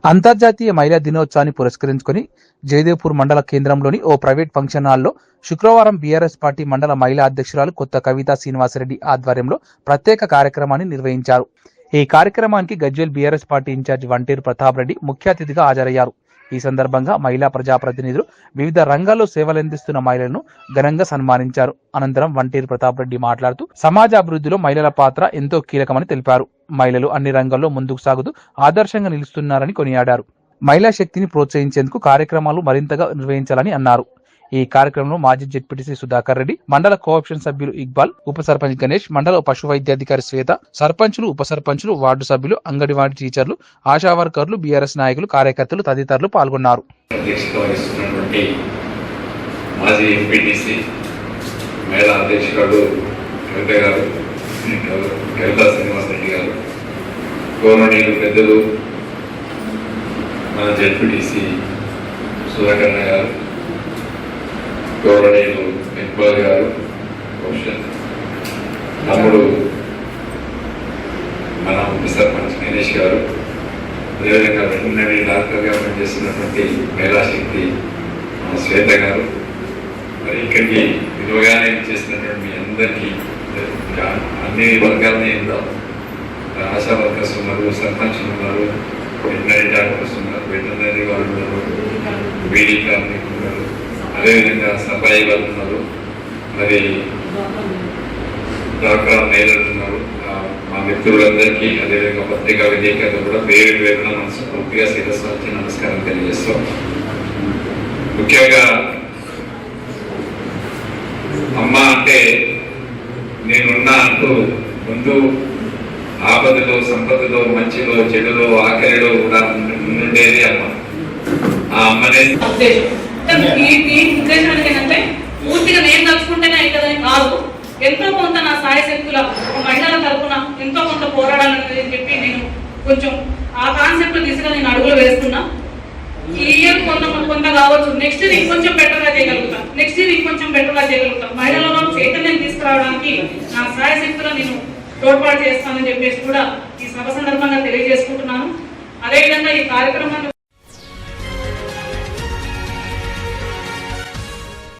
అంతర్జాతీయ మహిళా దినోత్సవాన్ని పురస్కరించుకుని జయదేవ్పూర్ మండల కేంద్రంలోని ఓ ప్రైవేట్ ఫంక్షన్ హాల్లో శుక్రవారం బీఆర్ఎస్ పార్టీ మండల మహిళా అధ్యక్షురాలు కొత్త కవితా శ్రీనివాసరెడ్డి ఆధ్వర్యంలో ప్రత్యేక కార్యక్రమాన్ని నిర్వహించారు. ఈ కార్యక్రమానికి గజ్వేల్ బీఆర్ఎస్ పార్టీ ఇన్ఛార్జి వంటేరు ప్రతాప్ రెడ్డి ముఖ్య అతిథిగా హాజరయ్యారు. ఈ సందర్భంగా మహిళా ప్రజాప్రతినిధులు వివిధ రంగాల్లో సేవలందిస్తున్న మహిళలను ఘనంగా సన్మానించారు. అనంతరం వంటేరు ప్రతాప్ రెడ్డి మాట్లాడుతూ సమాజ అభివృద్ధిలో మహిళల పాత్ర ఎంతో కీలకమని తెలిపారు. మహిళలు అన్ని రంగాల్లో ముందుకు సాగుతూ ఆదర్శంగా నిలుస్తున్నారని కొనియాడారు. మహిళా శక్తిని ప్రోత్సహించేందుకు కార్యక్రమాలు మరింతగా నిర్వహించాలని అన్నారు. ఈ కార్యక్రమంలో మాజీ జెడ్పీటీసీ సుధాకర్ రెడ్డి, మండల కోఆప్షన్ సభ్యులు ఇక్బాల్, ఉప సర్పంచ్ గణేష్, మండల పశు వైద్యాధికారి శ్వేత, సర్పంచులు, ఉప సర్పంచులు, వార్డు సభ్యులు, అంగన్వాడీ టీచర్లు, ఆశా వర్కర్లు, బీఆర్ఎస్ నాయకులు, కార్యకర్తలు తదితరులు పాల్గొన్నారు. మాజీ ఎంపీటీసీ మహిళా అధ్యక్షురాలు కవితా శ్రీనివాసరెడ్డి గారు, గౌరవనీయులు పెద్దలు మన జెడ్పీటీసీ సుధాకర్ గారు, గౌరవనీయులు ఇక్బాల్ గారు, తమ్ముడు మన ఉప సర్పంచ్ గణేష్ గారు, అదేవిధంగా వెటర్నరీ డాక్టర్గా పనిచేస్తున్నటువంటి మహిళా శక్తి శ్వేత గారు, మరి ఇక్కడికి విలువగానే చేసినటువంటి మీ అందరికీ అన్ని వర్గాలని ఆశా వర్కర్స్ ఉన్నారు, సర్పంచ్లు ఉన్నారు, వెటర్నరీ డాక్టర్స్ ఉన్నారు, వెటర్నరీ వాళ్ళు ఉన్నారు, బీడీ కార్మికులు ఉన్నారు, అదేవిధంగా సఫాయి వాళ్ళు ఉన్నారు, మరి డాక్టర్ మహిళలు ఉన్నారు. మా మిత్రులందరికీ అదేవిధంగా పత్రికా విలేకరులు కూడా పేరు పేరున మనసు పూర్తిగా శిరస్సు వచ్చి నమస్కారం తెలియజేస్తాం. ముఖ్యంగా అమ్మ అంటే నేనున్నా అంటూ ముందు ఆపదలో, సంపదలో, మంచిలో, చెడులో, ఆఖరిలో కూడా ఉండేది అమ్మ. ఆ అమ్మనే ఏంటంటే పూర్తిగా నేను తలుచుకుంటేనే అవుతుందని కాదు, ఎంతో కొంత నా సాయ శక్తుల మహిళల తరఫున ఎంతో కొంత పోరాడాలని చెప్పి నేను కొంచెం ఆ కాన్సెప్ట్ దిశగా నేను అడుగులు వేస్తున్నా. ఈ ఇయర్ కొంత కావచ్చు, నెక్స్ట్ ఇయర్ ఇంకొంచెం బెటర్గా చేయగలుగుతాం, నెక్స్ట్ ఇయర్ ఇంకొంచెం బెటర్గా చేయగలుగుతాం. మహిళలలో చైతన్యం తీసుకురావడానికి నా సాయ శక్తులను నేను తోడ్పాటు చేస్తానని చెప్పేసి కూడా ఈ సభ సందర్భంగా తెలియజేసుకుంటున్నాను. అదేవిధంగా ఈ కార్యక్రమాన్ని